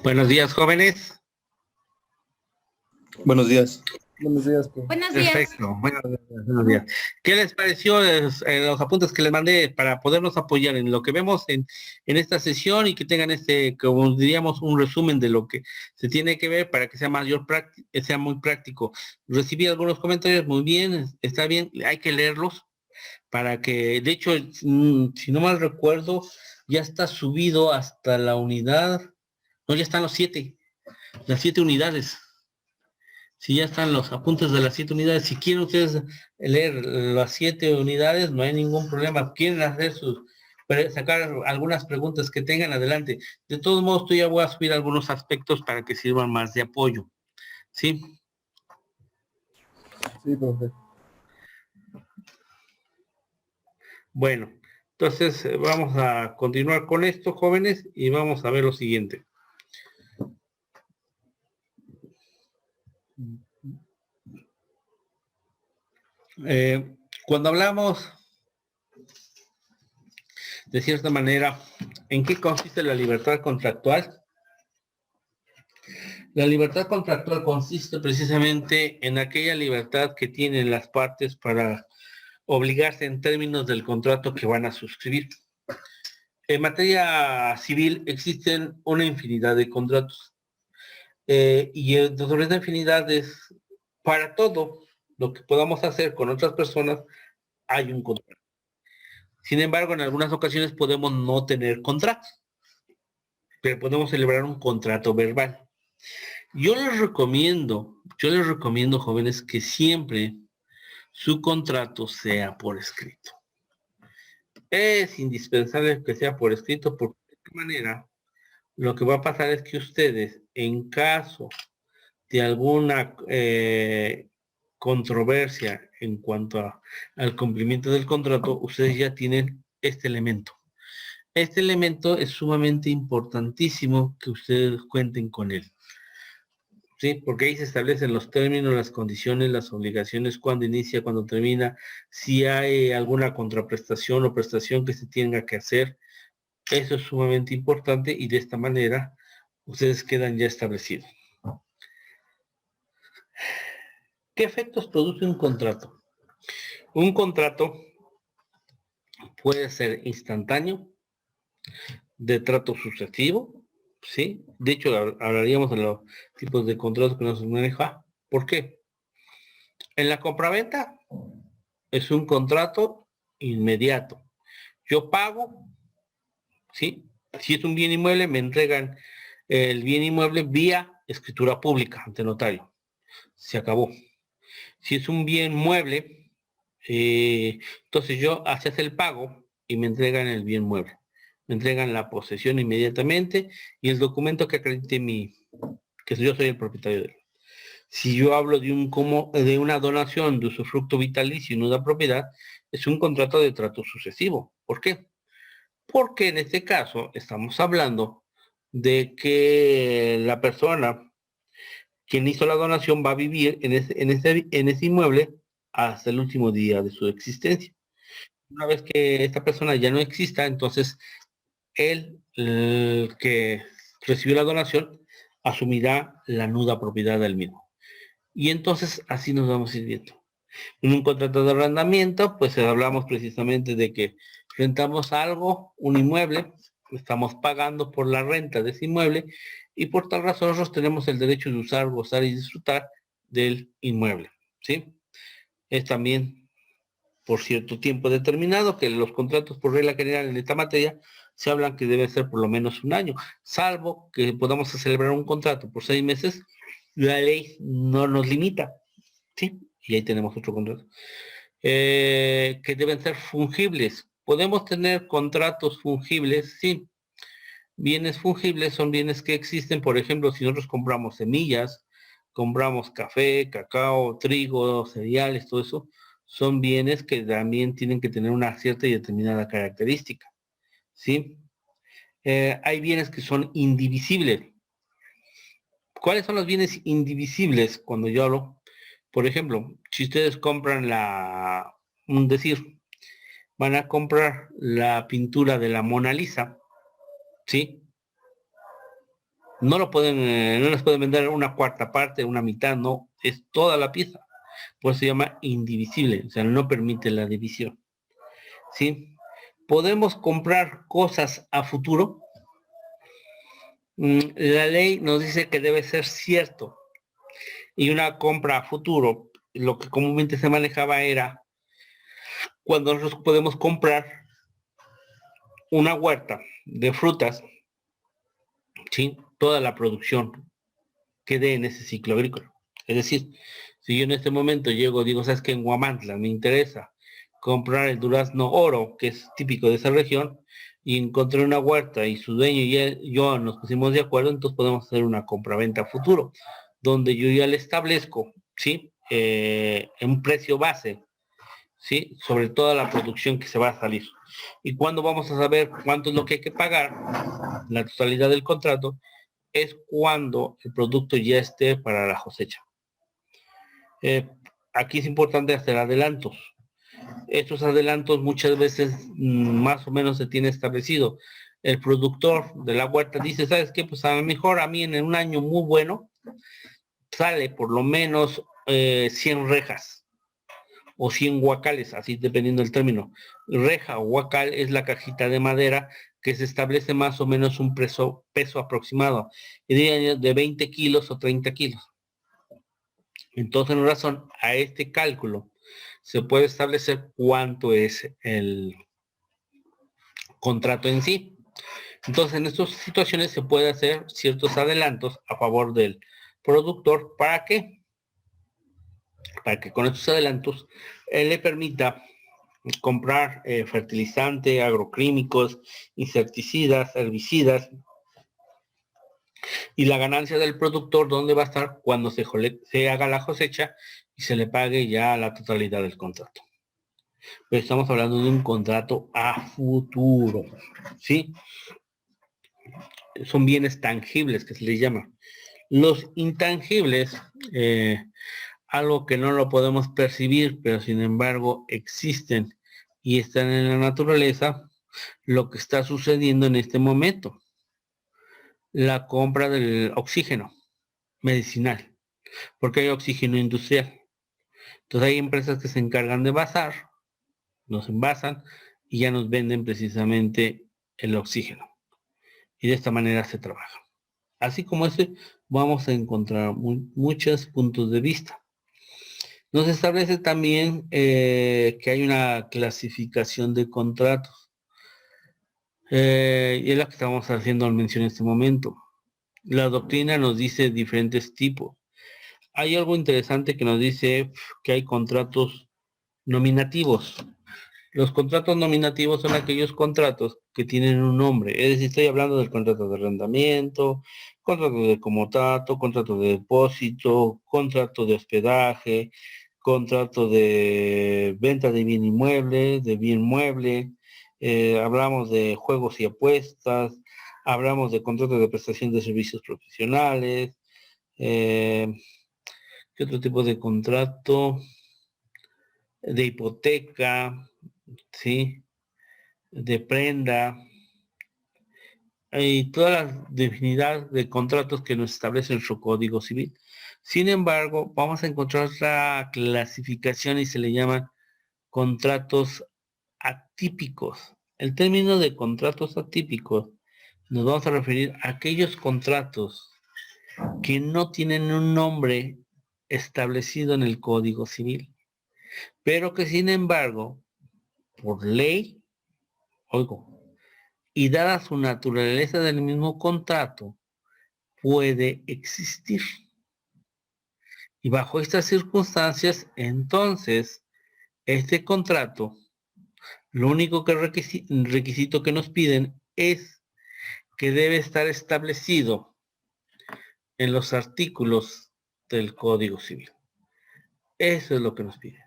Buenos días, jóvenes. Buenos días. Buenos días, profe. Buenos días. Perfecto. Buenos días. ¿Qué les pareció los apuntes que les mandé para podernos apoyar en lo que vemos en esta sesión y que tengan como diríamos, un resumen de lo que se tiene que ver para que sea sea muy práctico? Recibí algunos comentarios, muy bien, está bien, hay que leerlos para que, de hecho, si no mal recuerdo, ya está subido hasta la unidad, no, ya están las 7 unidades. Si ya están los apuntes de las 7 unidades, si quieren ustedes leer las 7 unidades, no hay ningún problema. Quieren sacar algunas preguntas que tengan, adelante. De todos modos, yo ya voy a subir algunos aspectos para que sirvan más de apoyo. ¿Sí? Sí, profe. Bueno, entonces vamos a continuar con esto, jóvenes, y vamos a ver lo siguiente. Cuando hablamos de cierta manera, ¿en qué consiste la libertad contractual? La libertad contractual consiste precisamente en aquella libertad que tienen las partes para obligarse en términos del contrato que van a suscribir. En materia civil existen una infinidad de contratos y sobre esa infinidad es para todo lo que podamos hacer con otras personas hay un contrato. Sin embargo, en algunas ocasiones podemos no tener contratos, pero podemos celebrar un contrato verbal. Yo les recomiendo, jóvenes, que siempre su contrato sea por escrito. Es indispensable que sea por escrito porque de esta manera lo que va a pasar es que ustedes, en caso de alguna controversia en cuanto al cumplimiento del contrato, ustedes ya tienen este elemento. Este elemento es sumamente importantísimo que ustedes cuenten con él. Sí, porque ahí se establecen los términos, las condiciones, las obligaciones, cuándo inicia, cuándo termina, si hay alguna contraprestación o prestación que se tenga que hacer. Eso es sumamente importante y de esta manera ustedes quedan ya establecidos. ¿Qué efectos produce un contrato? Un contrato puede ser instantáneo, de trato sucesivo, ¿sí? De hecho, hablaríamos de los tipos de contratos que nos maneja. ¿Por qué? En la compraventa es un contrato inmediato. Yo pago, ¿sí? Si es un bien inmueble, me entregan el bien inmueble vía escritura pública ante notario. Se acabó. Si es un bien mueble, entonces yo haces el pago y me entregan el bien mueble. Me entregan la posesión inmediatamente y el documento que acredite que yo soy el propietario de él. Si yo hablo de una donación de usufructo vitalicio y no de propiedad, es un contrato de trato sucesivo. ¿Por qué? Porque en este caso estamos hablando de que la persona quien hizo la donación va a vivir en ese inmueble hasta el último día de su existencia. Una vez que esta persona ya no exista, entonces él, el que recibió la donación, asumirá la nuda propiedad del mismo. Y entonces así nos vamos a ir viendo. En un contrato de arrendamiento, pues hablamos precisamente de que rentamos algo, un inmueble, estamos pagando por la renta de ese inmueble y por tal razón nosotros tenemos el derecho de usar, gozar y disfrutar del inmueble, ¿sí? Es también por cierto tiempo determinado, que los contratos por regla general en esta materia se hablan que debe ser por lo menos un año, salvo que podamos celebrar un contrato por 6 meses, la ley no nos limita, ¿sí? Y ahí tenemos otro contrato. Que deben ser fungibles. ¿Podemos tener contratos fungibles? Sí. Bienes fungibles son bienes que existen, por ejemplo, si nosotros compramos semillas, compramos café, cacao, trigo, cereales, todo eso, son bienes que también tienen que tener una cierta y determinada característica, ¿sí? Hay bienes que son indivisibles. ¿Cuáles son los bienes indivisibles cuando yo hablo? Por ejemplo, si ustedes compran van a comprar la pintura de la Mona Lisa, ¿sí? No lo pueden, no les pueden vender una cuarta parte, una mitad, no, es toda la pieza. Por eso se llama indivisible, o sea, no permite la división. ¿Sí? ¿Podemos comprar cosas a futuro? La ley nos dice que debe ser cierto. Y una compra a futuro, lo que comúnmente se manejaba era cuando nosotros podemos comprar una huerta de frutas, ¿sí? Toda la producción quede en ese ciclo agrícola. Es decir, si yo en este momento llego, digo, sabes que en Huamantla me interesa comprar el durazno oro, que es típico de esa región, y encontré una huerta y su dueño y yo nos pusimos de acuerdo, entonces podemos hacer una compra-venta futuro, donde yo ya le establezco, ¿sí? En un precio base, ¿sí? Sobre toda la producción que se va a salir. ¿Y cuándo vamos a saber cuánto es lo que hay que pagar? La totalidad del contrato es cuando el producto ya esté para la cosecha. Aquí es importante hacer adelantos. Estos adelantos muchas veces más o menos se tiene establecido. El productor de la huerta dice, ¿sabes qué? Pues a lo mejor a mí en un año muy bueno sale por lo menos 100 rejas o 100 guacales, así dependiendo del término. Reja o guacal es la cajita de madera que se establece más o menos un peso aproximado, de 20 kilos o 30 kilos. Entonces, en razón a este cálculo se puede establecer cuánto es el contrato en sí. Entonces, en estas situaciones se puede hacer ciertos adelantos a favor del productor. ¿Para qué? Para que con estos adelantos le permita comprar fertilizante, agroquímicos, insecticidas, herbicidas, y la ganancia del productor, ¿dónde va a estar? Cuando se haga la cosecha y se le pague ya la totalidad del contrato. Pero estamos hablando de un contrato a futuro, ¿sí? Son bienes tangibles que se les llama. Los intangibles, algo que no lo podemos percibir, pero sin embargo existen y están en la naturaleza, lo que está sucediendo en este momento. La compra del oxígeno medicinal, porque hay oxígeno industrial. Entonces hay empresas que se encargan de basar, nos envasan y ya nos venden precisamente el oxígeno. Y de esta manera se trabaja. Así como ese, vamos a encontrar muchos puntos de vista. Nos establece también que hay una clasificación de contratos. Y es la que estamos haciendo mención en este momento. La doctrina nos dice diferentes tipos. Hay algo interesante que nos dice que hay contratos nominativos. Los contratos nominativos son aquellos contratos que tienen un nombre. Es decir, estoy hablando del contrato de arrendamiento, contrato de comodato, contrato de depósito, contrato de hospedaje, contrato de venta de bien inmueble, de bien mueble. Hablamos de juegos y apuestas, hablamos de contratos de prestación de servicios profesionales. ¿Qué otro tipo de contrato? De hipoteca, ¿sí? De prenda, y toda la definidad de contratos que nos establece nuestro Código Civil. Sin embargo, vamos a encontrar otra clasificación y se le llaman contratos atípicos. El término de contratos atípicos nos vamos a referir a aquellos contratos que no tienen un nombre establecido en el Código Civil, pero que sin embargo, por ley, oigo, y dada su naturaleza del mismo contrato, puede existir. Y bajo estas circunstancias, entonces, este contrato, lo único que requisito que nos piden es que debe estar establecido en los artículos del Código Civil. Eso es lo que nos piden.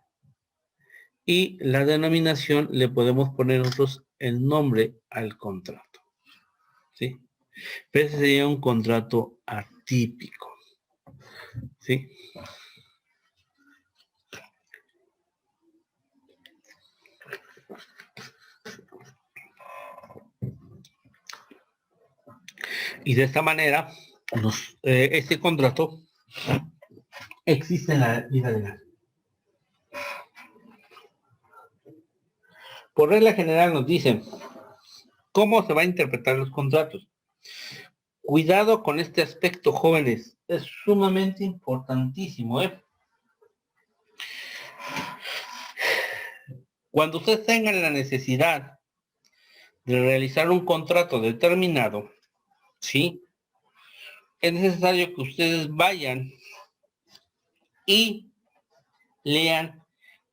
Y la denominación le podemos poner nosotros el nombre al contrato. ¿Sí? Pero ese sería un contrato atípico. ¿Sí? Y de esta manera Este contrato existe en la vida legal. Por regla general nos dicen cómo se va a interpretar los contratos. Cuidado con este aspecto, jóvenes. Es sumamente importantísimo, ¿eh? Cuando ustedes tengan la necesidad de realizar un contrato determinado, ¿sí? Es necesario que ustedes vayan y lean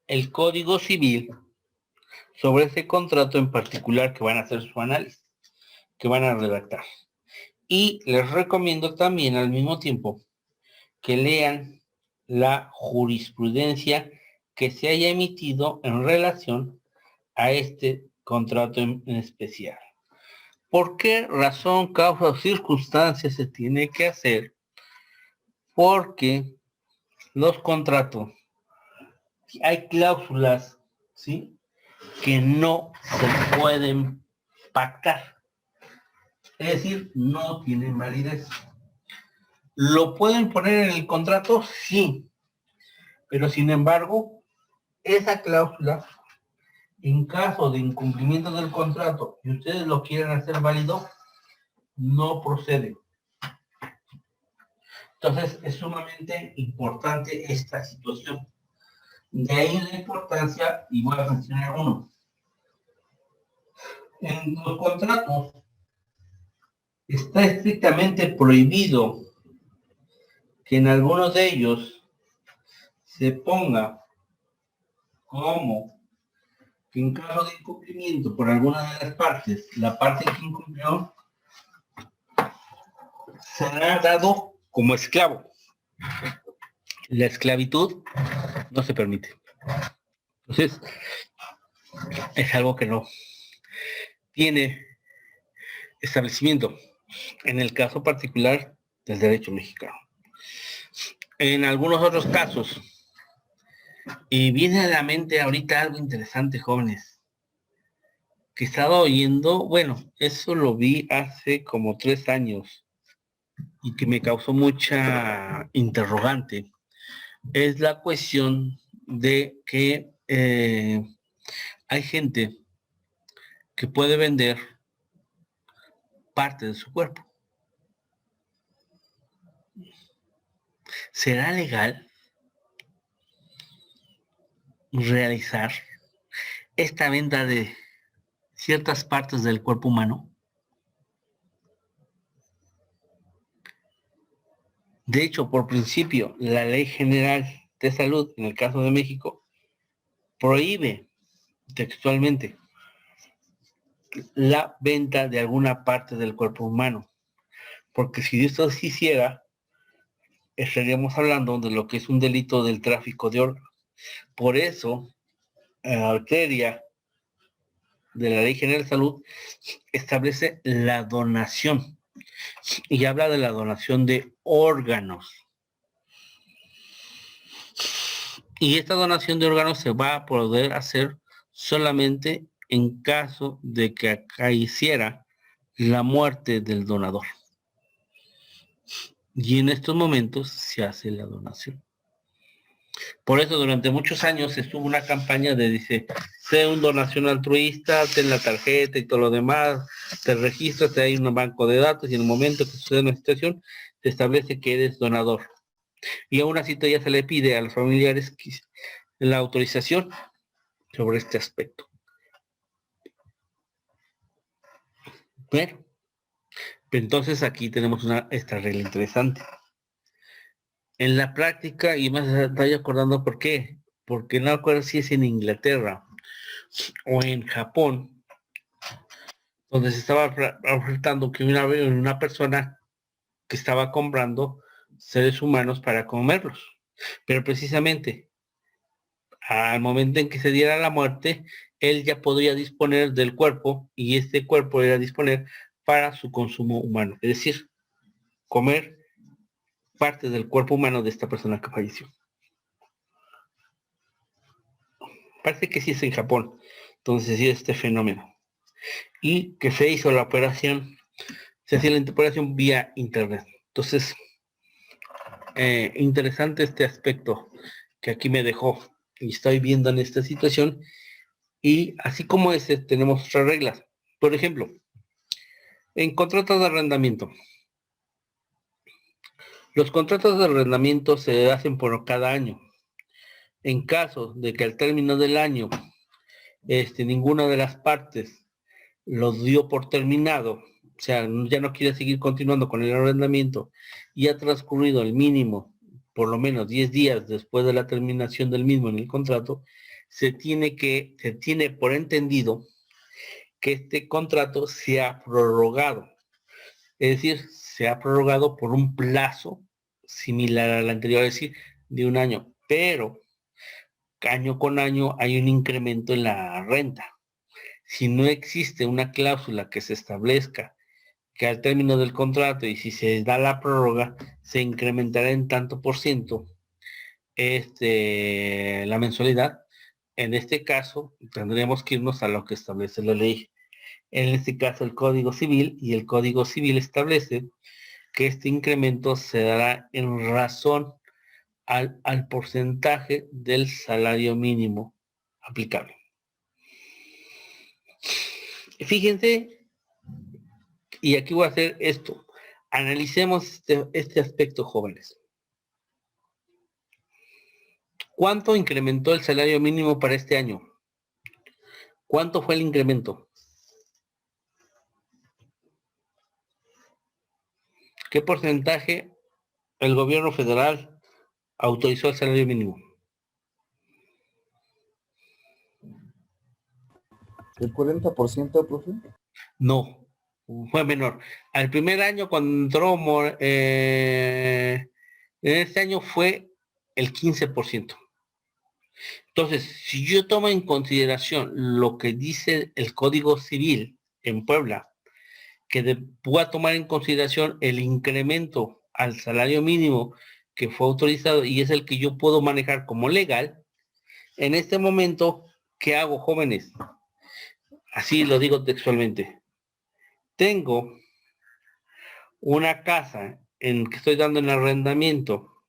el Código Civil sobre ese contrato en particular que van a hacer su análisis, que van a redactar. Y les recomiendo también al mismo tiempo que lean la jurisprudencia que se haya emitido en relación a este contrato en especial. ¿Por qué razón, causa o circunstancia se tiene que hacer? Porque los contratos, hay cláusulas, ¿sí?, que no se pueden pactar. Es decir, no tienen validez. ¿Lo pueden poner en el contrato? Sí. Pero sin embargo, esa cláusula, en caso de incumplimiento del contrato y ustedes lo quieren hacer válido, no procede. Entonces, es sumamente importante esta situación. De ahí la importancia, y voy a mencionar uno. En los contratos está estrictamente prohibido que en algunos de ellos se ponga como que en caso de incumplimiento por alguna de las partes, la parte que incumplió será dado como esclavo. La esclavitud no se permite. Entonces, es algo que no tiene establecimiento en el caso particular del derecho mexicano. En algunos otros casos, y viene a la mente ahorita algo interesante, jóvenes, que estaba oyendo, bueno, eso lo vi hace como 3 años y que me causó mucha interrogante, es la cuestión de que hay gente que puede vender parte de su cuerpo. ¿Será legal realizar esta venta de ciertas partes del cuerpo humano? De hecho, por principio, la Ley General de Salud, en el caso de México, prohíbe textualmente la venta de alguna parte del cuerpo humano. Porque si esto se hiciera, estaríamos hablando de lo que es un delito del tráfico de órganos. Por eso, la arteria de la Ley General de Salud establece la donación y habla de la donación de órganos. Y esta donación de órganos se va a poder hacer solamente en caso de que acaeciera la muerte del donador. Y en estos momentos se hace la donación. Por eso durante muchos años estuvo una campaña de, dice, sé un donación altruista, ten la tarjeta y todo lo demás, te registras, te hay un banco de datos y en el momento que sucede una situación, te establece que eres donador. Y aún así todavía se le pide a los familiares la autorización sobre este aspecto. Pero, entonces aquí tenemos esta regla interesante. En la práctica, y más estoy acordando por qué, porque no recuerdo si es en Inglaterra o en Japón, donde se estaba ofertando que una persona que estaba comprando seres humanos para comerlos. Pero precisamente al momento en que se diera la muerte, él ya podría disponer del cuerpo y este cuerpo era disponer para su consumo humano. Es decir, comer parte del cuerpo humano de esta persona que falleció. Parece que sí es en Japón, entonces sí este fenómeno. Y que se hizo la operación, se hacía la operación vía internet. Entonces, interesante este aspecto que aquí me dejó y estoy viendo en esta situación. Y así como ese, tenemos otras reglas. Por ejemplo, en contratos de arrendamiento. Los contratos de arrendamiento se hacen por cada año. En caso de que al término del año ninguna de las partes los dio por terminado, o sea, ya no quiere seguir continuando con el arrendamiento y ha transcurrido el mínimo, por lo menos 10 días después de la terminación del mismo en el contrato, se tiene por entendido que este contrato se ha prorrogado. Es decir, se ha prorrogado por un plazo similar al anterior, es decir, de un año, pero año con año hay un incremento en la renta. Si no existe una cláusula que se establezca que al término del contrato y si se da la prórroga, se incrementará en tanto por ciento la mensualidad, en este caso tendremos que irnos a lo que establece la ley. En este caso el Código Civil, y el Código Civil establece que este incremento se dará en razón al porcentaje del salario mínimo aplicable. Fíjense, y aquí voy a hacer esto. Analicemos este aspecto, jóvenes. ¿Cuánto incrementó el salario mínimo para este año? ¿Cuánto fue el incremento? ¿Qué porcentaje el gobierno federal autorizó el salario mínimo? ¿El 40%, profe? No, fue menor. Al primer año cuando entró, en este año fue el 15%. Entonces, si yo tomo en consideración lo que dice el Código Civil en Puebla, que pueda tomar en consideración el incremento al salario mínimo que fue autorizado y es el que yo puedo manejar como legal, en este momento, ¿qué hago, jóvenes? Así lo digo textualmente. Tengo una casa en que estoy dando en arrendamiento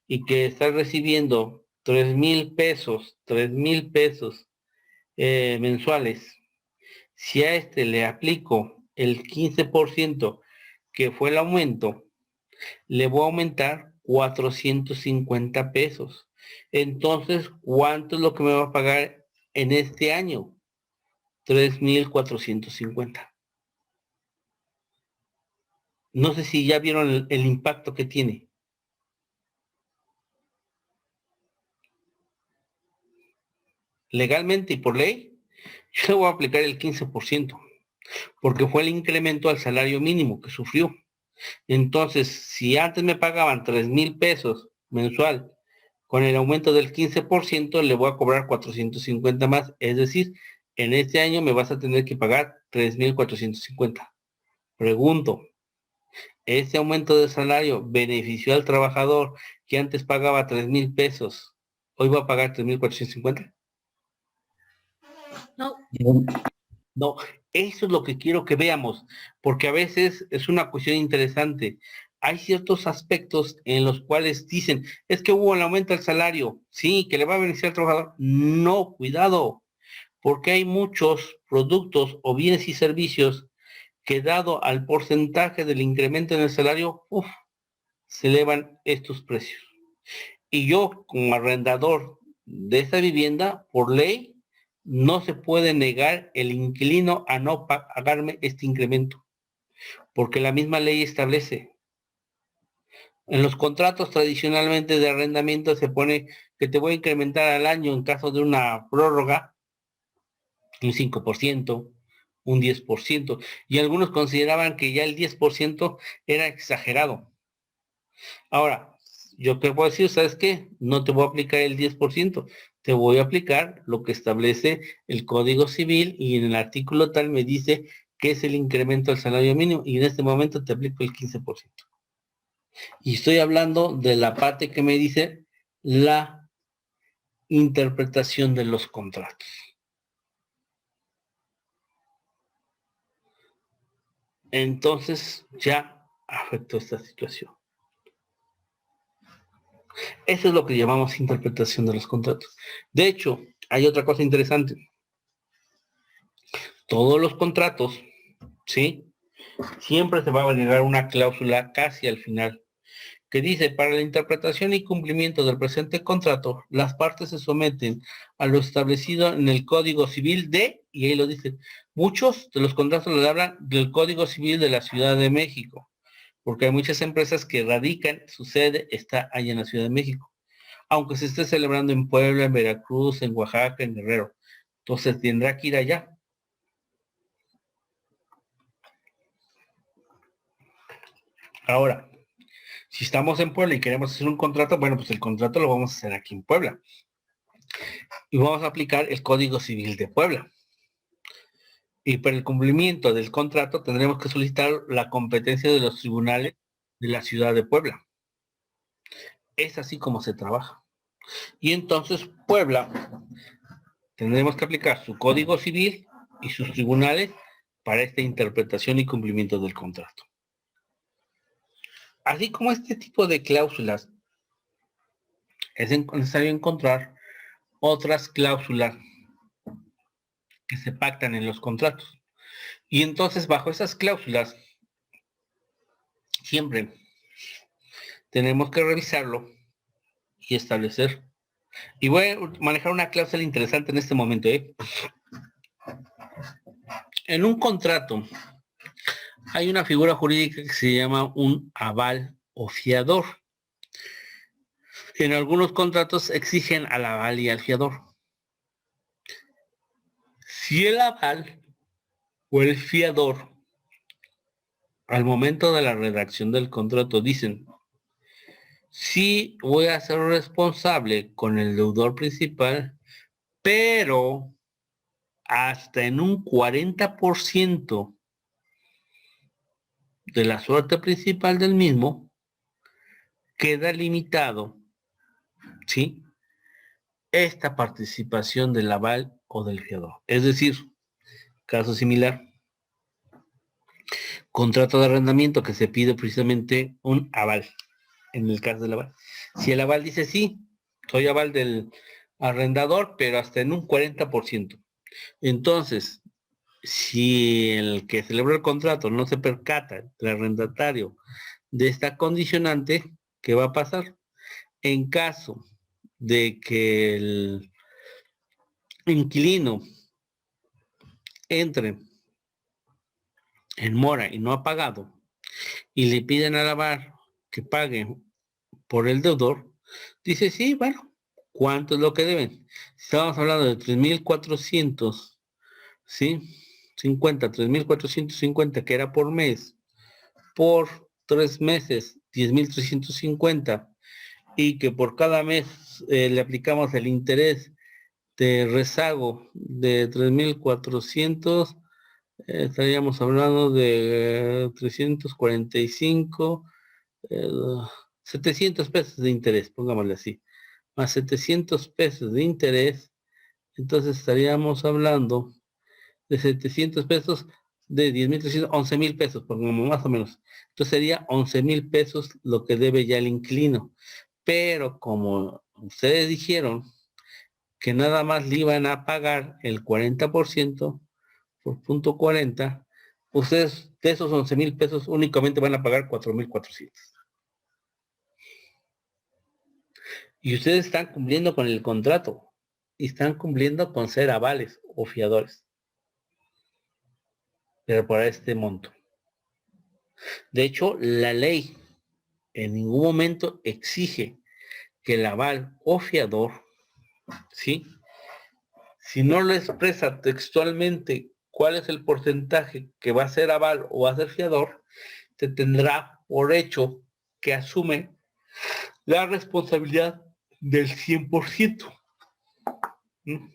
y que está recibiendo 3,000 pesos mensuales. Si a le aplico el 15% que fue el aumento, le voy a aumentar 450 pesos. Entonces, ¿cuánto es lo que me va a pagar en este año? 3,450. No sé si ya vieron el impacto que tiene. Legalmente y por ley, yo le voy a aplicar el 15%, porque fue el incremento al salario mínimo que sufrió. Entonces, si antes me pagaban 3,000 pesos mensual, con el aumento del 15% le voy a cobrar 450 más. Es decir, en este año me vas a tener que pagar 3,450. Pregunto, ¿ese aumento de salario benefició al trabajador que antes pagaba 3,000 pesos? ¿Hoy va a pagar 3,450? No. No, eso es lo que quiero que veamos, porque a veces es una cuestión interesante. Hay ciertos aspectos en los cuales dicen, es que hubo el aumento del salario, sí, que le va a beneficiar al trabajador. No, cuidado, porque hay muchos productos o bienes y servicios que dado al porcentaje del incremento en el salario, se elevan estos precios. Y yo, como arrendador de esta vivienda, por ley, no se puede negar el inquilino a no pagarme este incremento, porque la misma ley establece. En los contratos tradicionalmente de arrendamiento se pone que te voy a incrementar al año en caso de una prórroga un 5%, un 10%, y algunos consideraban que ya el 10% era exagerado. Ahora, yo te puedo decir, ¿sabes qué? No te voy a aplicar el 10%, te voy a aplicar lo que establece el Código Civil y en el artículo tal me dice que es el incremento del salario mínimo y en este momento te aplico el 15%. Y estoy hablando de la parte que me dice la interpretación de los contratos. Entonces, ya afectó esta situación. Eso es lo que llamamos interpretación de los contratos. De hecho, hay otra cosa interesante. Todos los contratos, ¿sí? Siempre se va a agregar una cláusula casi al final, que dice, para la interpretación y cumplimiento del presente contrato, las partes se someten a lo establecido en el Código Civil de, y ahí lo dice, muchos de los contratos le hablan del Código Civil de la Ciudad de México, porque hay muchas empresas que radican, su sede está allá en la Ciudad de México, aunque se esté celebrando en Puebla, en Veracruz, en Oaxaca, en Guerrero. Entonces tendrá que ir allá. Ahora, si estamos en Puebla y queremos hacer un contrato, bueno, pues el contrato lo vamos a hacer aquí en Puebla. Y vamos a aplicar el Código Civil de Puebla. Y para el cumplimiento del contrato tendremos que solicitar la competencia de los tribunales de la ciudad de Puebla. Es así como se trabaja. Y entonces Puebla tendremos que aplicar su Código Civil y sus tribunales para esta interpretación y cumplimiento del contrato. Así como este tipo de cláusulas, es necesario encontrar otras cláusulas que se pactan en los contratos. Y entonces, bajo esas cláusulas, siempre tenemos que revisarlo y establecer. Y voy a manejar una cláusula interesante en este momento. En un contrato hay una figura jurídica que se llama un aval o fiador. En algunos contratos exigen al aval y al fiador. Si el aval o el fiador al momento de la redacción del contrato dicen, sí voy a ser responsable con el deudor principal, pero hasta en un 40% de la suerte principal del mismo, queda limitado, ¿sí?, esta participación del aval o del fiador. Es decir, caso similar, contrato de arrendamiento que se pide precisamente un aval, en el caso del aval. Si el aval dice sí, soy aval del arrendador, pero hasta en un 40%. Entonces, si el que celebró el contrato no se percata, el arrendatario, de esta condicionante, ¿qué va a pasar? En caso de que el inquilino entre en mora y no ha pagado, y le piden al aval que pague por el deudor, dice, sí, bueno, ¿cuánto es lo que deben? Estamos hablando de 3,400, ¿sí? 3,450 que era por mes, por 3 meses, 10,350, y que por cada mes le aplicamos el interés de rezago de 3,400, estaríamos hablando de 345, 700 pesos de interés, pongámosle así, más 700 pesos de interés, entonces estaríamos hablando de 700 pesos, de 10,300, 11,000 pesos, pongamos más o menos. Entonces sería 11,000 pesos lo que debe ya el inquilino. Pero como ustedes dijeron que nada más le iban a pagar el 40% por punto 40, ustedes de esos 11,000 pesos únicamente van a pagar 4,400. Y ustedes están cumpliendo con el contrato y están cumpliendo con ser avales o fiadores, pero para este monto. De hecho, la ley en ningún momento exige que el aval o fiador, ¿sí?, si no lo expresa textualmente cuál es el porcentaje que va a ser aval o va a ser fiador, se tendrá por hecho que asume la responsabilidad del 100%. ¿Mm?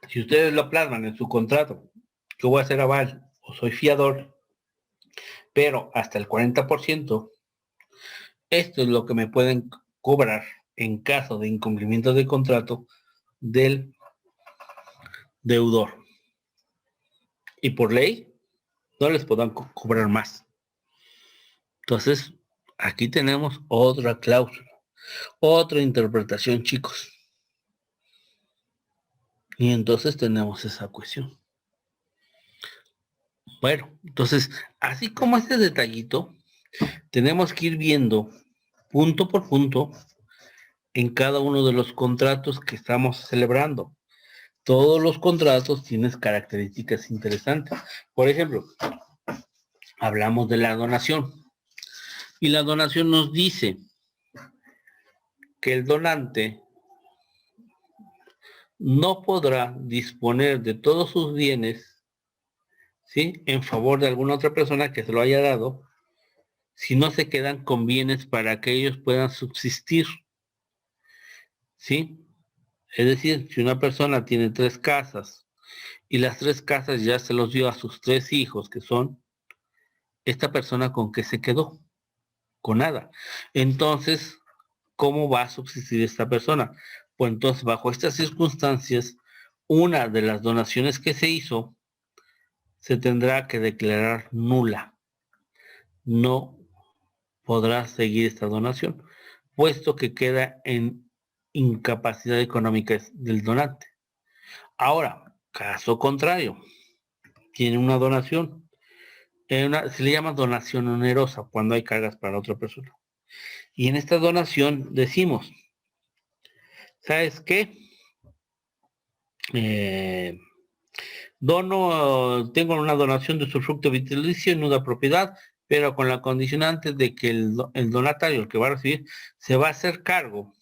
Si ustedes lo plasman en su contrato, yo voy a ser aval o soy fiador, pero hasta el 40%, esto es lo que me pueden cobrar en caso de incumplimiento de contrato del deudor. y por ley no les podrán cobrar más. Entonces, aquí tenemos otra cláusula, otra interpretación, chicos. Y entonces tenemos esa cuestión. Bueno, entonces, así como este detallito, tenemos que ir viendo punto por punto en cada uno de los contratos que estamos celebrando. Todos los contratos tienen características interesantes. Por ejemplo, hablamos de la donación. Y la donación nos dice que el donante no podrá disponer de todos sus bienes, ¿sí?, en favor de alguna otra persona que se lo haya dado, si no se quedan con bienes para que ellos puedan subsistir, ¿sí? Es decir, si una persona tiene 3 casas y las 3 casas ya se los dio a sus 3 hijos, que son, esta persona con qué se quedó, con nada. Entonces, ¿cómo va a subsistir esta persona? Pues entonces, bajo estas circunstancias, una de las donaciones que se hizo se tendrá que declarar nula. No podrá seguir esta donación, puesto que queda en incapacidad económica del donante. Ahora, caso contrario, tiene una donación, se le llama donación onerosa cuando hay cargas para otra persona. Y en esta donación decimos, ¿sabes qué? Tengo una donación de usufructo vitalicio en nuda propiedad, pero con la condicionante de que el donatario, el que va a recibir, se va a hacer cargo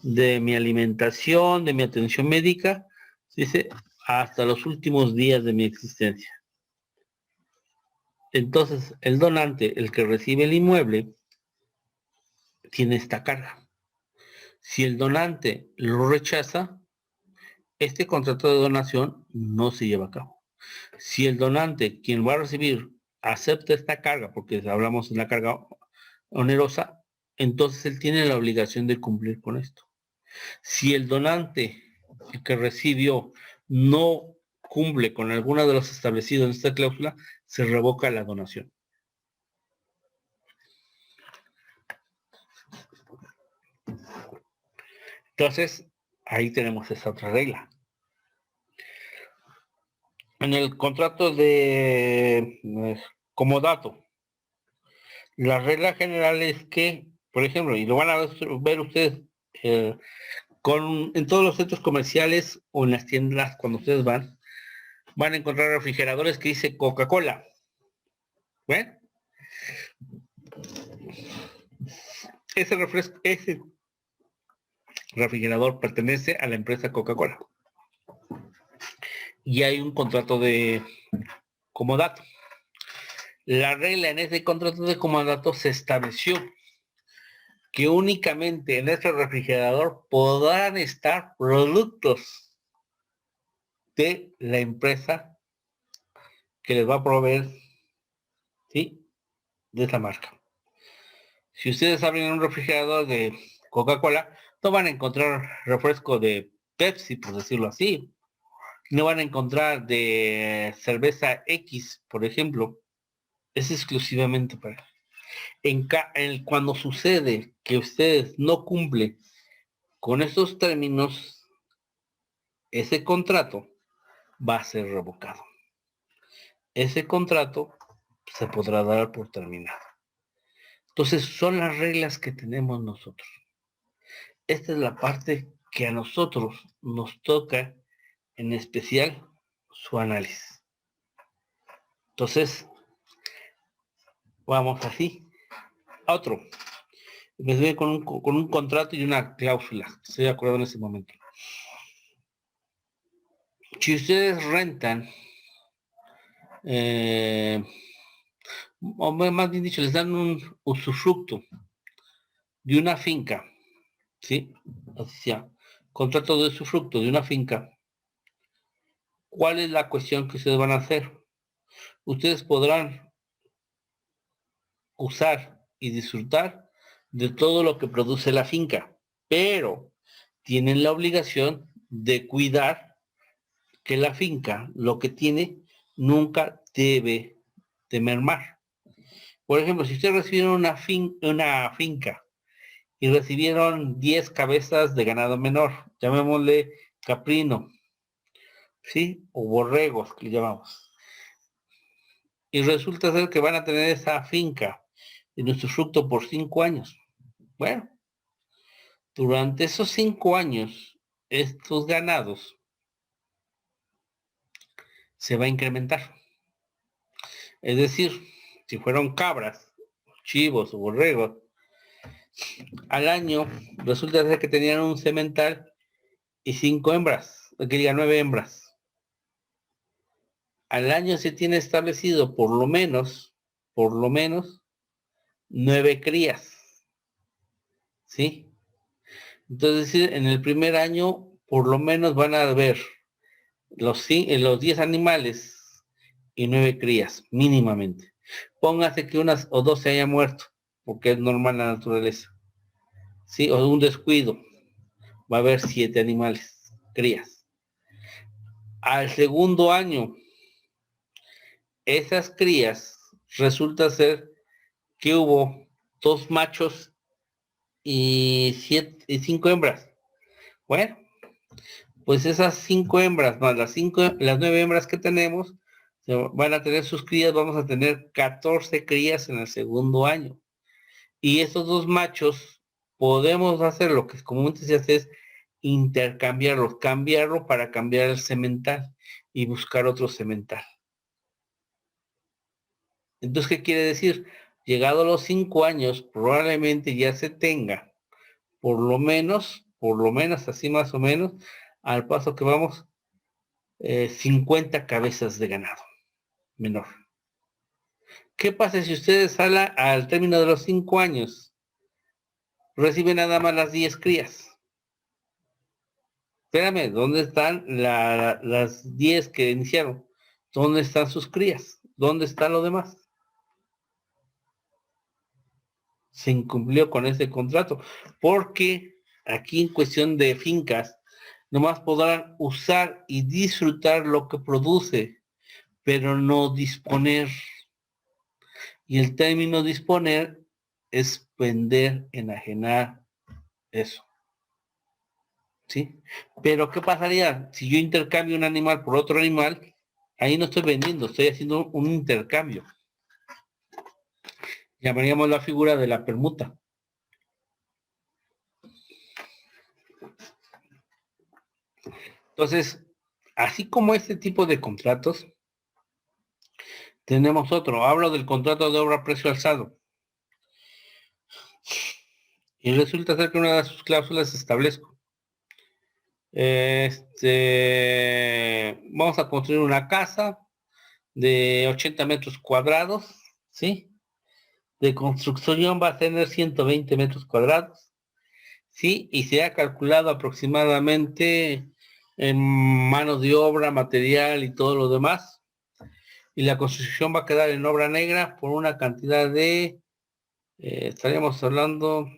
de mi alimentación, de mi atención médica, dice, hasta los últimos días de mi existencia. Entonces, el donante, el que recibe el inmueble, tiene esta carga. Si el donante lo rechaza, este contrato de donación no se lleva a cabo. Si el donante, quien va a recibir, acepta esta carga, porque hablamos de la carga onerosa, entonces él tiene la obligación de cumplir con esto. Si el donante que recibió no cumple con alguna de los establecidos en esta cláusula, se revoca la donación. Entonces, ahí tenemos esa otra regla. En el contrato de comodato, la regla general es que, por ejemplo, y lo van a ver ustedes en todos los centros comerciales o en las tiendas, cuando ustedes van a encontrar refrigeradores que dice Coca-Cola. ¿Ven? Ese refrigerador pertenece a la empresa Coca-Cola. Y hay un contrato de comodato. La regla en ese contrato de comodato se estableció que únicamente en ese refrigerador podrán estar productos de la empresa que les va a proveer, ¿sí?, de esa marca. Si ustedes abren un refrigerador de Coca-Cola, no van a encontrar refresco de Pepsi, por decirlo así. No van a encontrar de cerveza X, por ejemplo. Es exclusivamente para... Cuando sucede que ustedes no cumplen con estos términos, ese contrato va a ser revocado. Ese contrato se podrá dar por terminado. Entonces, son las reglas que tenemos nosotros. Esta es la parte que a nosotros nos toca, en especial, su análisis. Entonces, vamos así. Otro. Me voy con un contrato y una cláusula. Estoy de acuerdo en ese momento. Si ustedes rentan, o más bien dicho, les dan un usufructo de una finca, ¿sí? Así sea, contrato de usufructo de una finca. ¿Cuál es la cuestión que ustedes van a hacer? Ustedes podrán usar y disfrutar de todo lo que produce la finca, pero tienen la obligación de cuidar que la finca lo que tiene nunca debe de mermar. Por ejemplo, si ustedes recibieron una finca y recibieron 10 cabezas de ganado menor, llamémosle caprino, ¿sí? O borregos, que le llamamos. Y resulta ser que van a tener esa finca en usufructo por 5 años. Bueno, durante esos 5 años, estos ganados se va a incrementar. Es decir, si fueron cabras, chivos o borregos, al año resulta ser que tenían un semental y 5 hembras, que diga 9 hembras. Al año se tiene establecido por lo menos 9 crías, ¿sí? Entonces, en el primer año, por lo menos van a haber los 10 animales y 9 crías, mínimamente. Póngase que unas o dos se hayan muerto, porque es normal la naturaleza. ¿Sí? O un descuido. Va a haber 7 animales, crías. Al segundo año, esas crías resulta ser que hubo 2 machos y 5 hembras. Bueno, pues esas 5 hembras más las 9 hembras que tenemos, van a tener sus crías, vamos a tener 14 crías en el segundo año. Y esos 2 machos podemos hacer lo que comúnmente se hace es intercambiarlos, cambiarlo para cambiar el semental y buscar otro semental. Entonces, ¿qué quiere decir? Llegado a los 5 años, probablemente ya se tenga, por lo menos, así más o menos, al paso que vamos, 50 cabezas de ganado menor. ¿Qué pasa si ustedes al término de los 5 años reciben nada más las 10 crías? Espérame, ¿dónde están las 10 que iniciaron? ¿Dónde están sus crías? ¿Dónde está lo demás? Se incumplió con ese contrato, porque aquí en cuestión de fincas, nomás podrán usar y disfrutar lo que produce, pero no disponer. Y el término disponer es vender, enajenar, eso. ¿Sí? Pero ¿qué pasaría si yo intercambio un animal por otro animal? Ahí no estoy vendiendo, estoy haciendo un intercambio. Llamaríamos la figura de la permuta. Entonces, así como este tipo de contratos, tenemos otro. Hablo del contrato de obra a precio alzado. Y resulta ser que una de sus cláusulas establezco. Vamos a construir una casa de 80 metros cuadrados, ¿sí? De construcción va a tener 120 metros cuadrados, ¿sí? Y se ha calculado aproximadamente en mano de obra, material y todo lo demás. Y la construcción va a quedar en obra negra por una cantidad de, estaríamos hablando,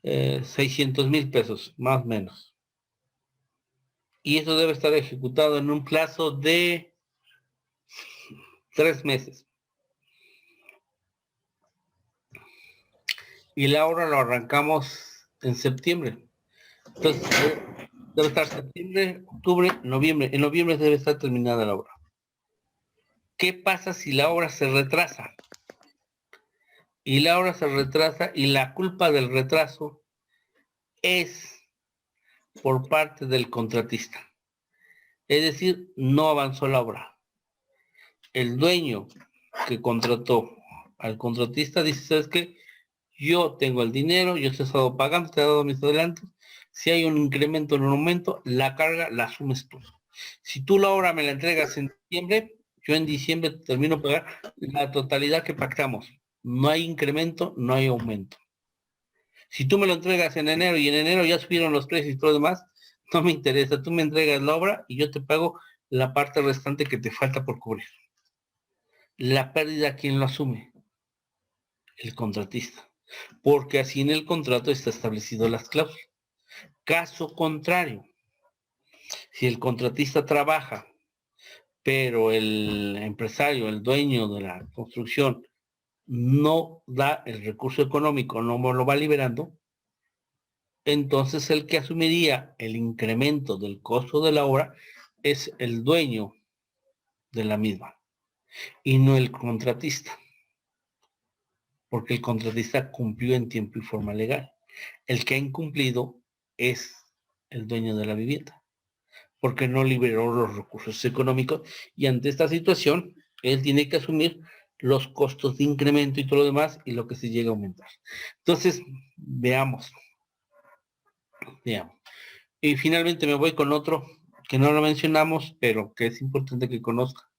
600,000 pesos, más o menos. Y eso debe estar ejecutado en un plazo de 3 meses. Y la obra lo arrancamos en septiembre. Entonces, debe estar septiembre, octubre, noviembre. En noviembre debe estar terminada la obra. ¿Qué pasa si la obra se retrasa? Y la obra se retrasa y la culpa del retraso es por parte del contratista. Es decir, no avanzó la obra. El dueño que contrató al contratista dice, ¿sabes qué? Yo tengo el dinero, yo te he estado pagando, te he dado mis adelantos. Si hay un incremento en un aumento, la carga la asumes tú. Si tú la obra me la entregas en diciembre, yo en diciembre termino de pagar la totalidad que pactamos. No hay incremento, no hay aumento. Si tú me lo entregas en enero y en enero ya subieron los precios y todo lo demás, no me interesa. Tú me entregas la obra y yo te pago la parte restante que te falta por cubrir. La pérdida, ¿quién lo asume? El contratista. Porque así en el contrato está establecido las cláusulas. Caso contrario, Si el contratista trabaja, pero el empresario, el dueño de la construcción, no da el recurso económico, no lo va liberando, entonces el que asumiría el incremento del costo de la obra es el dueño de la misma y no el contratista, porque el contratista cumplió en tiempo y forma legal. El que ha incumplido es el dueño de la vivienda, porque no liberó los recursos económicos y ante esta situación él tiene que asumir los costos de incremento y todo lo demás y lo que se llega a aumentar. Entonces, veamos. Y finalmente me voy con otro que no lo mencionamos, pero que es importante que conozca.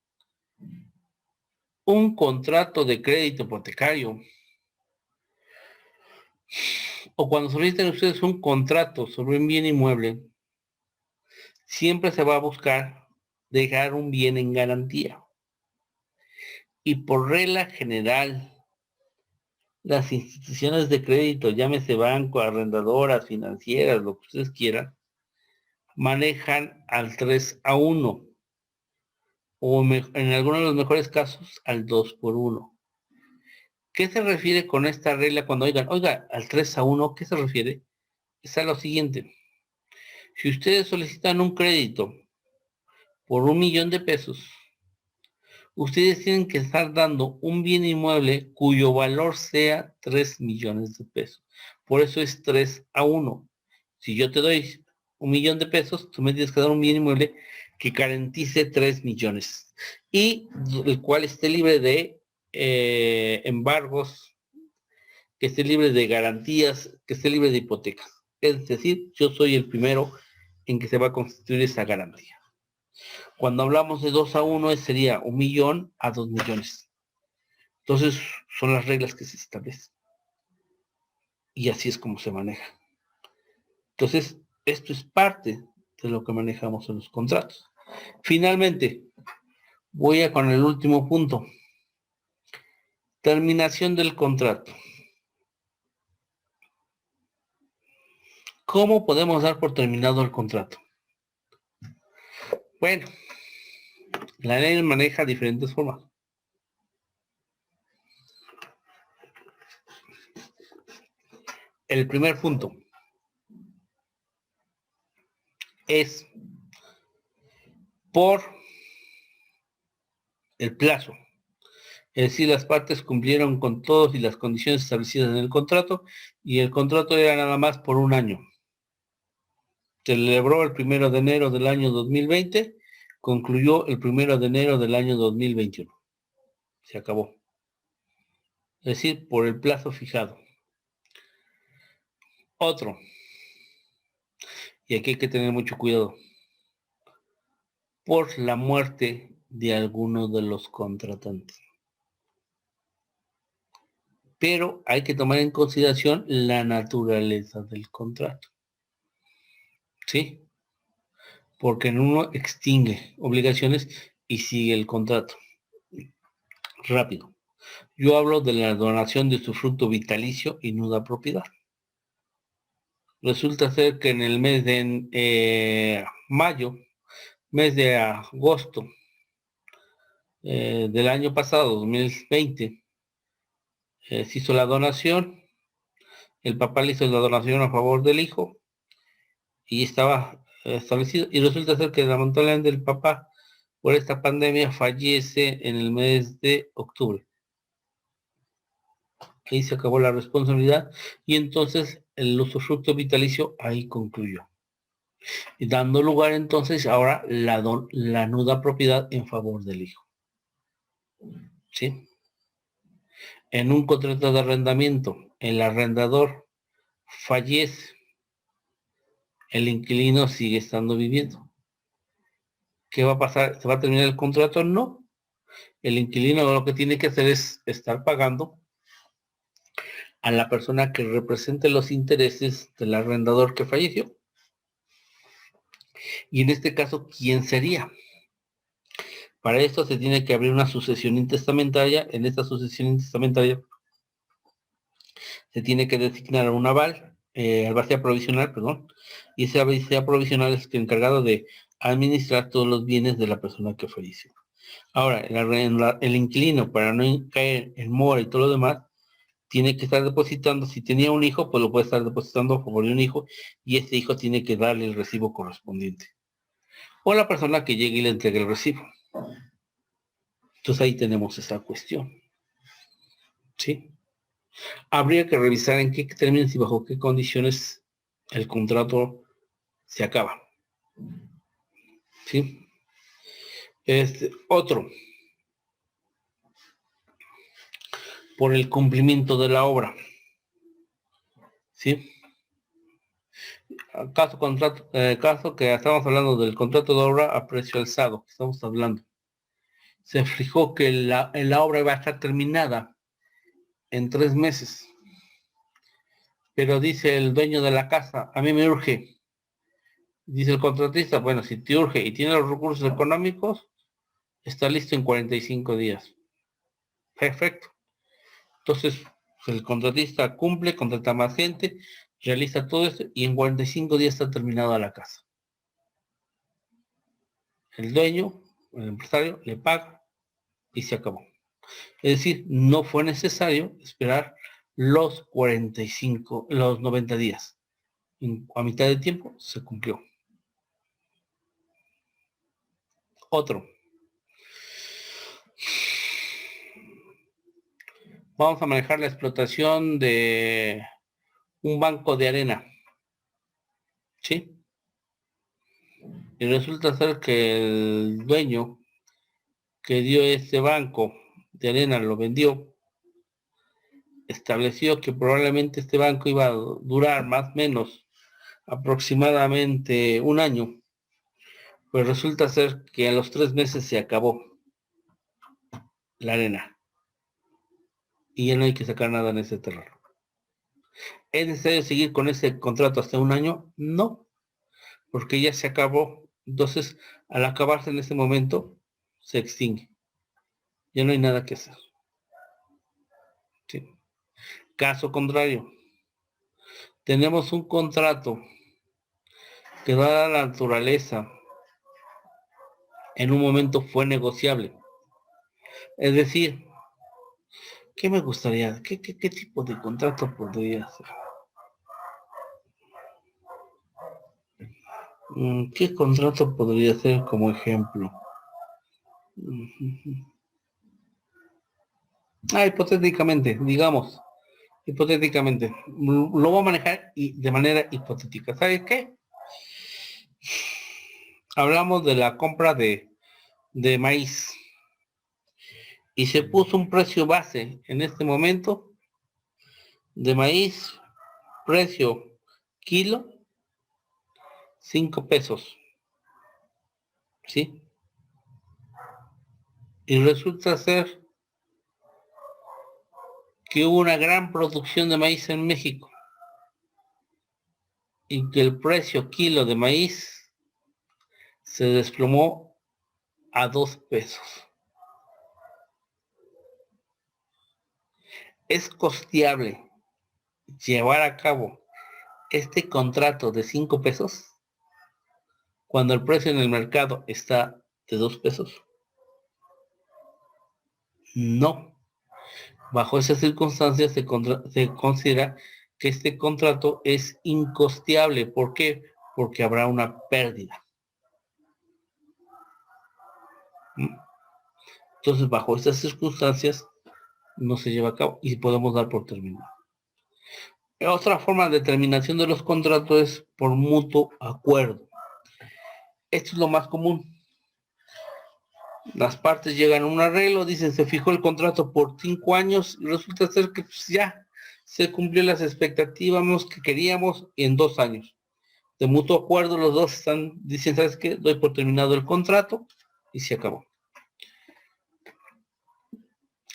Un contrato de crédito hipotecario o cuando soliciten ustedes un contrato sobre un bien inmueble, siempre se va a buscar dejar un bien en garantía. Y por regla general, las instituciones de crédito, llámese banco, arrendadoras, financieras, lo que ustedes quieran, manejan al 3-1 o en algunos de los mejores casos al 2-1. ¿Qué se refiere con esta regla cuando oiga, al 3-1, ¿qué se refiere? Es a lo siguiente. Si ustedes solicitan un crédito por 1,000,000 de pesos, ustedes tienen que estar dando un bien inmueble cuyo valor sea 3,000,000 de pesos. Por eso es 3-1. Si yo te doy 1,000,000 de pesos, tú me tienes que dar un bien inmueble que garantice 3 millones y el cual esté libre de embargos, que esté libre de garantías, que esté libre de hipotecas. Es decir, yo soy el primero en que se va a constituir esa garantía. Cuando hablamos de 2-1, sería 1,000,000 a 2 millones. Entonces, son las reglas que se establecen. Y así es como se maneja. Entonces, esto es parte de lo que manejamos en los contratos. Finalmente, voy a con el último punto. Terminación del contrato. ¿Cómo podemos dar por terminado el contrato? Bueno, la ley maneja diferentes formas. El primer punto es por el plazo. Es decir, las partes cumplieron con todas y las condiciones establecidas en el contrato y el contrato era nada más por un año. Se celebró el 1 de enero del año 2020, concluyó el 1 de enero del año 2021. Se acabó. Es decir, por el plazo fijado. Otro, y aquí hay que tener mucho cuidado, por la muerte de alguno de los contratantes. Pero hay que tomar en consideración la naturaleza del contrato. ¿Sí? Porque en uno extingue obligaciones y sigue el contrato. Rápido. Yo hablo de la donación de usufructo vitalicio y nuda propiedad. Resulta ser que en el mes de mayo, mes de agosto del año pasado, 2020, se hizo la donación, el papá le hizo la donación a favor del hijo y estaba establecido, y resulta ser que lamentablemente el papá por esta pandemia fallece en el mes de octubre. Ahí se acabó la responsabilidad y entonces el usufructo vitalicio ahí concluyó. Y dando lugar entonces ahora la nuda propiedad en favor del hijo. ¿Sí? En un contrato de arrendamiento, el arrendador fallece, el inquilino sigue estando viviendo. ¿Qué va a pasar? ¿Se va a terminar el contrato? No. El inquilino lo que tiene que hacer es estar pagando a la persona que represente los intereses del arrendador que falleció. Y en este caso, ¿quién sería? Para esto se tiene que abrir una sucesión intestamentaria. En esta sucesión intestamentaria se tiene que designar un aval, albacea provisional, perdón, y ese albacea provisional es el encargado de administrar todos los bienes de la persona que falleció. Ahora, el inquilino, para no caer en mora y todo lo demás, tiene que estar depositando, si tenía un hijo, pues lo puede estar depositando a favor de un hijo, y este hijo tiene que darle el recibo correspondiente. O la persona que llegue y le entregue el recibo. Entonces ahí tenemos esa cuestión. ¿Sí? Habría que revisar en qué términos y bajo qué condiciones el contrato se acaba. ¿Sí? Otro. Por el cumplimiento de la obra. ¿Sí? Caso que estamos hablando del contrato de obra a precio alzado, que estamos hablando. Se fijó que la obra iba a estar terminada en 3 meses. Pero dice el dueño de la casa, a mí me urge. Dice el contratista, bueno, si te urge y tiene los recursos económicos, está listo en 45 días. Perfecto. Entonces, el contratista cumple, contrata más gente, realiza todo esto y en 45 días está terminada la casa. El dueño, el empresario, le paga y se acabó. Es decir, no fue necesario esperar los 90 días. A mitad de tiempo se cumplió. Otro. Vamos a manejar la explotación de un banco de arena. ¿Sí? Y resulta ser que el dueño que dio este banco de arena lo vendió, estableció que probablemente este banco iba a durar más o menos aproximadamente un año. Pues resulta ser que a los 3 meses se acabó la arena. Y ya no hay que sacar nada en ese terreno. ¿Es necesario seguir con ese contrato hasta un año? No, porque ya se acabó. Entonces, al acabarse en ese momento, se extingue. Ya no hay nada que hacer. ¿Sí? Caso contrario, tenemos un contrato que dada la naturaleza, en un momento fue negociable. Es decir, ¿qué me gustaría? ¿Qué tipo de contrato podría ser? ¿Qué contrato podría ser como ejemplo? Hipotéticamente, digamos, hipotéticamente, lo voy a manejar de manera hipotética. ¿Sabes qué? Hablamos de la compra de maíz y se puso un precio base en este momento de maíz, precio kilo, 5 pesos, ¿sí? Y resulta ser que hubo una gran producción de maíz en México y que el precio kilo de maíz se desplomó a 2 pesos. ¿Es costeable llevar a cabo este contrato de 5 pesos cuando el precio en el mercado está de 2 pesos? No. Bajo esas circunstancias se considera que este contrato es incosteable. ¿Por qué? Porque habrá una pérdida. Entonces, bajo estas circunstancias, no se lleva a cabo y podemos dar por terminado. Otra forma de terminación de los contratos es por mutuo acuerdo. Esto es lo más común. Las partes llegan a un arreglo, dicen se fijó el contrato por 5 años y resulta ser que pues, ya se cumplió las expectativas que queríamos en 2 años. De mutuo acuerdo los dos dicen, ¿sabes qué? Doy por terminado el contrato y se acabó.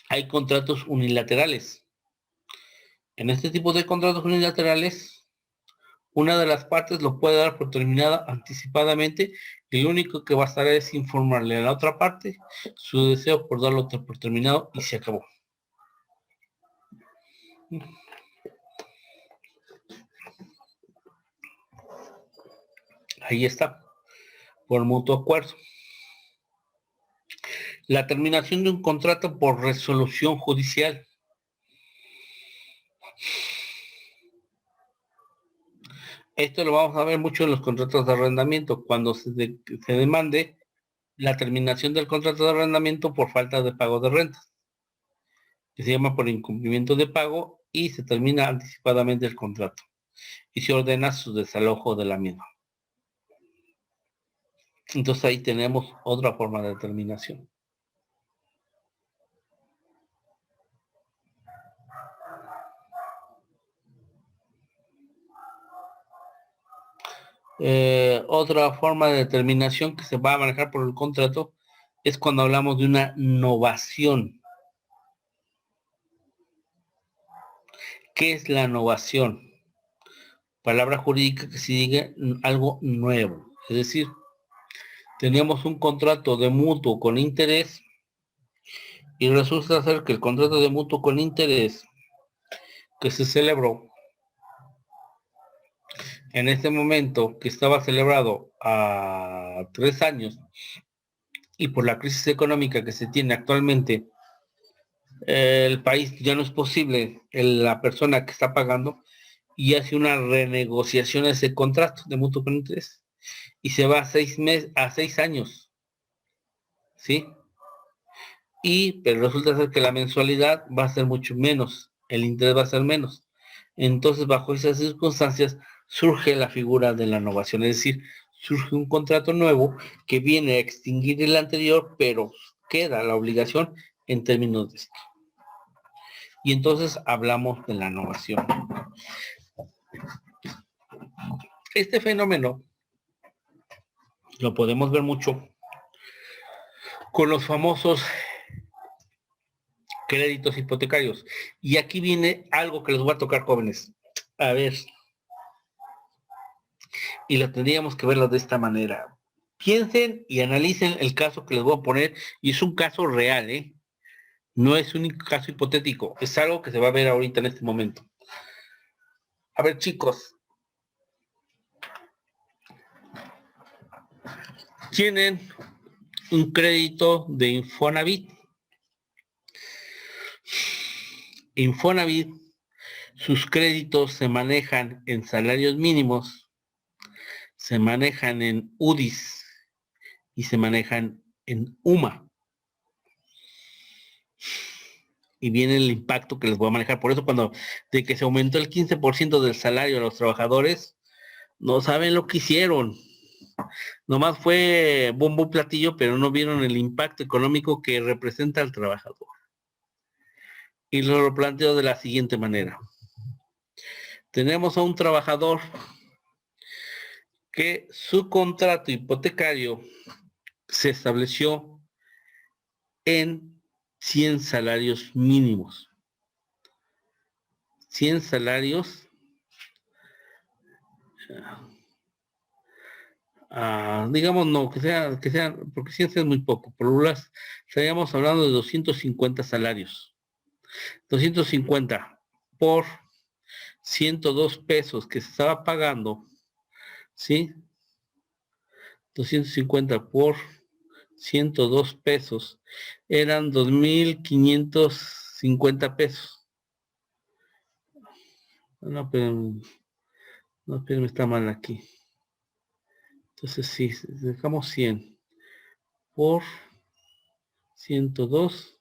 Hay contratos unilaterales. En este tipo de contratos unilaterales, una de las partes lo puede dar por terminada anticipadamente y lo único que bastará es informarle a la otra parte su deseo por darlo por terminado y se acabó. Ahí está. por mutuo acuerdo. La terminación de un contrato por resolución judicial. Esto lo vamos a ver mucho en los contratos de arrendamiento, cuando se demande la terminación del contrato de arrendamiento por falta de pago de rentas, que se llama por incumplimiento de pago, y se termina anticipadamente el contrato y se ordena su desalojo de la misma. Entonces ahí tenemos otra forma de terminación. Otra forma de determinación que se va a manejar por el contrato es cuando hablamos de una novación. ¿Qué es la novación? Palabra jurídica que significa algo nuevo. Es decir, teníamos un contrato de mutuo con interés y resulta ser que el contrato de mutuo con interés que se celebró en este momento, que estaba celebrado a 3 años, y por la crisis económica que se tiene actualmente, el país ya no es posible, la persona que está pagando, y hace una renegociación de ese contrato de mutuo con interés, y se va a 6 años, ¿sí? Pero resulta ser que la mensualidad va a ser mucho menos, el interés va a ser menos. Entonces, bajo esas circunstancias, surge la figura de la novación, es decir, surge un contrato nuevo que viene a extinguir el anterior, pero queda la obligación en términos de esto. Y entonces hablamos de la novación. Este fenómeno lo podemos ver mucho con los famosos créditos hipotecarios. Y aquí viene algo que les voy a tocar, jóvenes. A ver, y lo tendríamos que verlo de esta manera. Piensen y analicen el caso que les voy a poner, y es un caso real, ¿eh? No es un caso hipotético, es algo que se va a ver ahorita en este momento. A ver, chicos, tienen un crédito de Infonavit. Infonavit, sus créditos se manejan en salarios mínimos, se manejan en UDIs y se manejan en UMA. Y viene el impacto que les voy a manejar. Por eso cuando de que se aumentó el 15% del salario a los trabajadores, no saben lo que hicieron. Nomás fue bombo platillo, pero no vieron el impacto económico que representa al trabajador. Y lo planteo de la siguiente manera. Tenemos a un trabajador que su contrato hipotecario se estableció en 100 salarios mínimos. 100 salarios, digamos no, que sea, porque 100 es muy poco, por lo menos estaríamos hablando de 250 salarios. 250 por 102 pesos que se estaba pagando, ¿sí? 250 por 102 pesos eran 2,550 pesos. No, pero me está mal aquí. Entonces sí, dejamos 100 por 102.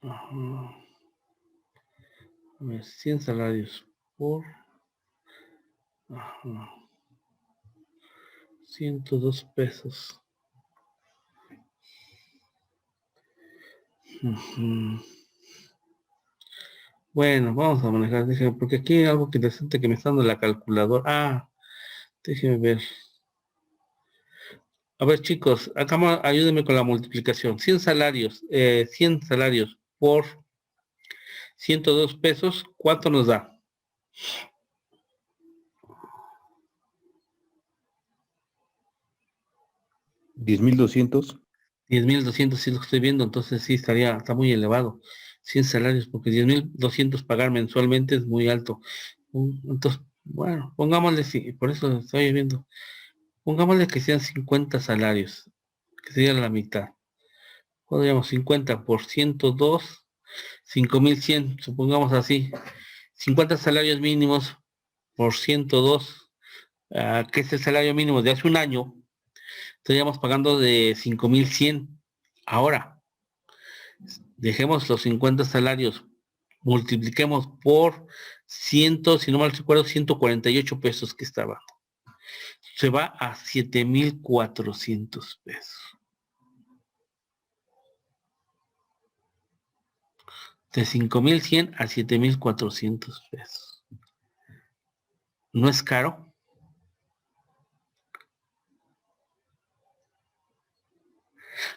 Ajá. A ver, 100 salarios por 102 pesos. Bueno, vamos a manejar, déjenme, porque aquí hay algo que interesante que me está dando la calculadora. Déjenme ver. A ver, chicos, acá ayúdenme con la multiplicación. 100 salarios, 100 salarios por 102 pesos, ¿cuánto nos da? 10,200. 10,200 sí lo estoy viendo, entonces sí está muy elevado. 100 salarios, porque 10,200 pagar mensualmente es muy alto. Entonces, Bueno, pongámosle, sí, por eso lo estoy viendo. Pongámosle que sean 50 salarios, que sería la mitad. Podríamos 50 por 102, 5.100, supongamos así. 50 salarios mínimos por 102, que es el salario mínimo de hace un año, estaríamos pagando de 5.100. Ahora, dejemos los 50 salarios, multipliquemos por 100, si no mal recuerdo, 148 pesos que estaba. Se va a 7.400 pesos. De 5.100 a 7.400 pesos. ¿No es caro?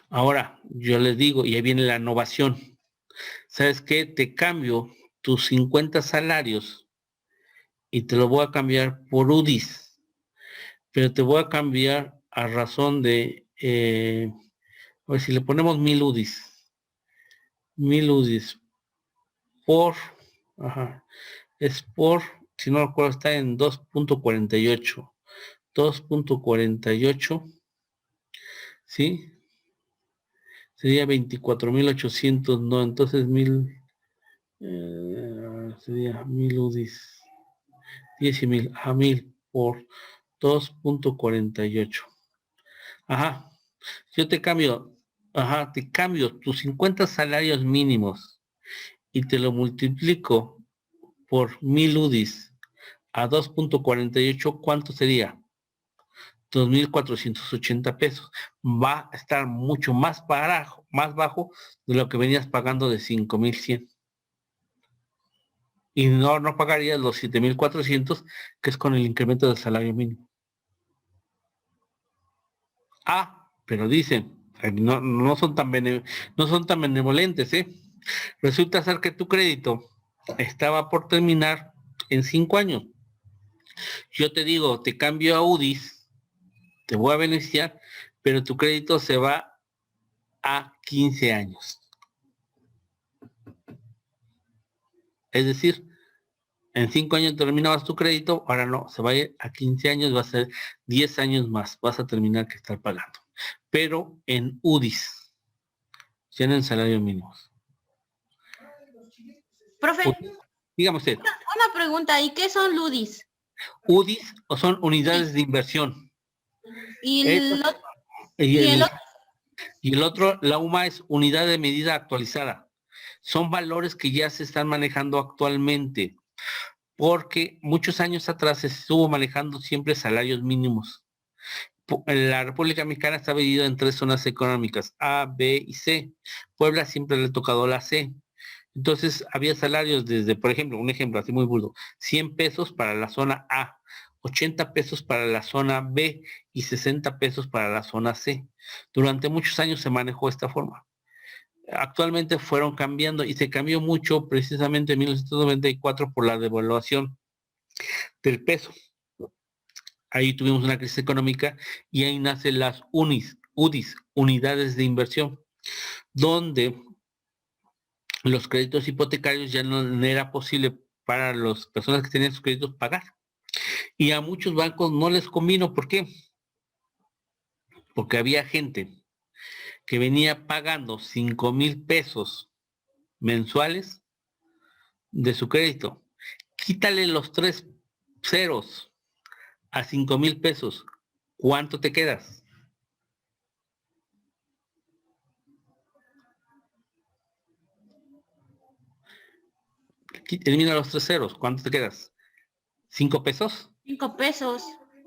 Ahora, yo les digo, y ahí viene la innovación. ¿Sabes qué? Te cambio tus 50 salarios y te lo voy a cambiar por UDIs, pero te voy a cambiar a razón de, a ver si le ponemos 1.000 UDIs por, ajá, es por, si no recuerdo, está en 2.48, 2.48, ¿sí? Sería 24.800, no, entonces sería 1.000 UDIs, 10 y 1.000, a 1.000 por 2.48. Ajá, yo te cambio, ajá, te cambio tus 50 salarios mínimos y te lo multiplico por 1.000 UDIs a 2.48, ¿cuánto sería? 2.480 pesos. Va a estar mucho más bajo de lo que venías pagando de 5.100. Y no pagarías los 7.400, que es con el incremento del salario mínimo. Pero dicen, no son tan benevolentes, ¿eh? Resulta ser que tu crédito estaba por terminar en 5 años. Yo te digo, te cambio a UDIs, te voy a beneficiar, pero tu crédito se va a 15 años. Es decir, en 5 años terminabas tu crédito, ahora no, se va a ir a 15 años, va a ser 10 años más, vas a terminar que estar pagando. Pero en UDIs, ya en salario mínimo. Profe, Dígame usted. una pregunta, ¿y qué son LUDIs? UDIs o son unidades de inversión. Y el otro, la UMA, es unidad de medida actualizada. Son valores que ya se están manejando actualmente, porque muchos años atrás se estuvo manejando siempre salarios mínimos. La República Mexicana está dividida en 3 zonas económicas, A, B y C. Puebla siempre le ha tocado la C. Entonces había salarios desde, por ejemplo, un ejemplo así muy burdo, 100 pesos para la zona A, 80 pesos para la zona B y 60 pesos para la zona C. Durante muchos años se manejó esta forma. Actualmente fueron cambiando y se cambió mucho precisamente en 1994 por la devaluación del peso. Ahí tuvimos una crisis económica y ahí nacen las UDIs, unidades de inversión, donde los créditos hipotecarios ya no era posible para las personas que tenían sus créditos pagar. Y a muchos bancos no les convino. ¿Por qué? Porque había gente que venía pagando 5,000 pesos mensuales de su crédito. Quítale los 3 ceros a 5,000 pesos. ¿Cuánto te quedas? Elimina los 3 ceros. ¿Cuánto te quedas? ¿5 pesos? 5 pesos.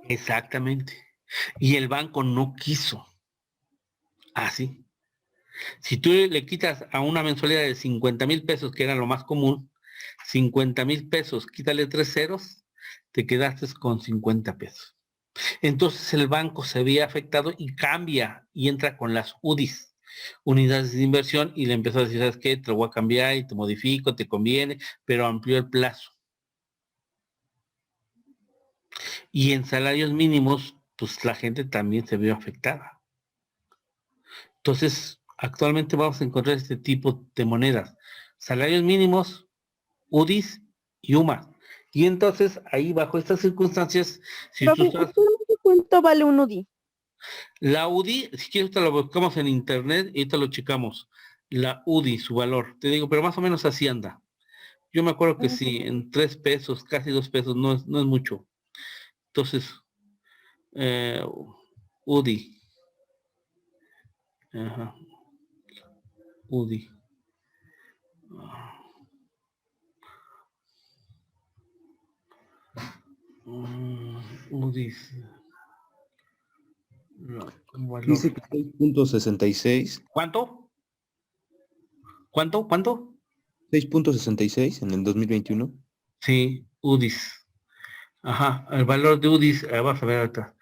Exactamente. Y el banco no quiso. Así. Si tú le quitas a una mensualidad de 50,000 pesos, que era lo más común, 50,000 pesos, quítale 3 ceros, te quedaste con 50 pesos. Entonces el banco se había afectado y cambia y entra con las UDIs, unidades de inversión, y le empezó a decir, ¿sabes qué? Te lo voy a cambiar y te modifico, te conviene, pero amplió el plazo. Y en salarios mínimos, pues la gente también se vio afectada. Entonces, actualmente vamos a encontrar este tipo de monedas. Salarios mínimos, UDIs y UMA. Y entonces, ahí bajo estas circunstancias, si tú Profe, estás, ¿actualmente cuánto vale un UDI? la UDI, si quieres te lo buscamos en internet y te lo checamos. La UDI, su valor. Te digo, pero más o menos así anda. Yo me acuerdo que sí, en 3 pesos, casi 2 pesos, no es mucho. Entonces, eh, UDI. Ajá. UDI. UDI. Un valor. Dice que 6.66. ¿Cuánto? ¿Cuánto? 6.66 en el 2021. Sí, UDIs. Ajá, el valor de UDIs, vamos a ver ahorita.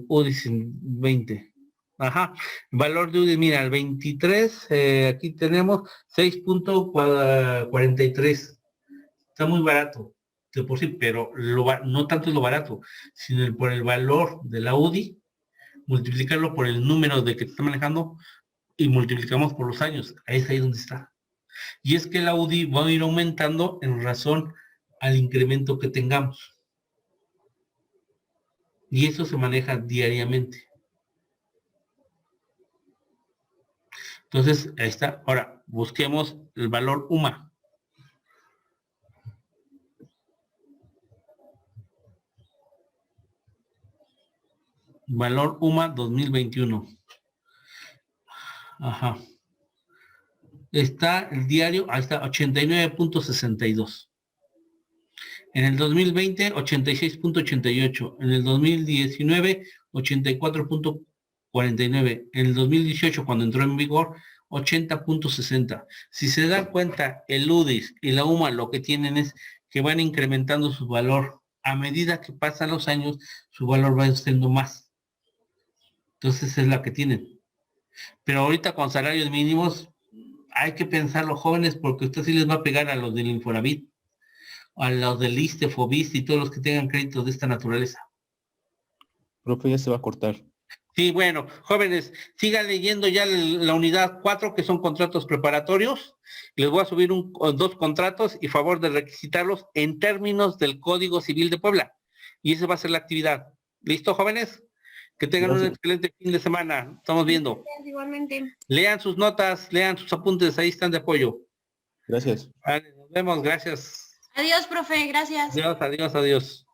UDIs en 20. Ajá, valor de UDIs, mira, el 23, aquí tenemos 6.43. Está muy barato, de por sí, pero no tanto es lo barato, sino por el valor de la UDI, multiplicarlo por el número de que te está manejando y multiplicamos por los años. Ahí es ahí donde está. Y es que la UDI va a ir aumentando en razón al incremento que tengamos. Y eso se maneja diariamente. Entonces, ahí está. Ahora, busquemos el valor UMA. Valor UMA 2021. Ajá. Está el diario, ahí está, 89.62. En el 2020, 86.88. En el 2019, 84.49. En el 2018, cuando entró en vigor, 80.60. Si se dan cuenta, el UDIs y la UMA lo que tienen es que van incrementando su valor. A medida que pasan los años, su valor va siendo más. Entonces es la que tienen. Pero ahorita con salarios mínimos, hay que pensar los jóvenes porque usted sí les va a pegar a los del Infonavit, a los del ISSSTE, FOBIST y todos los que tengan créditos de esta naturaleza. Profe, ya se va a cortar. Sí, bueno, jóvenes, sigan leyendo ya la unidad 4, que son contratos preparatorios. Les voy a subir 2 contratos y favor de requisitarlos en términos del Código Civil de Puebla. Y esa va a ser la actividad. ¿Listo, jóvenes? Que tengan un excelente fin de semana. Estamos viendo. Igualmente. Lean sus notas, lean sus apuntes, ahí están de apoyo. Gracias. Vale, nos vemos, gracias. Adiós, profe, gracias. Adiós, adiós, adiós.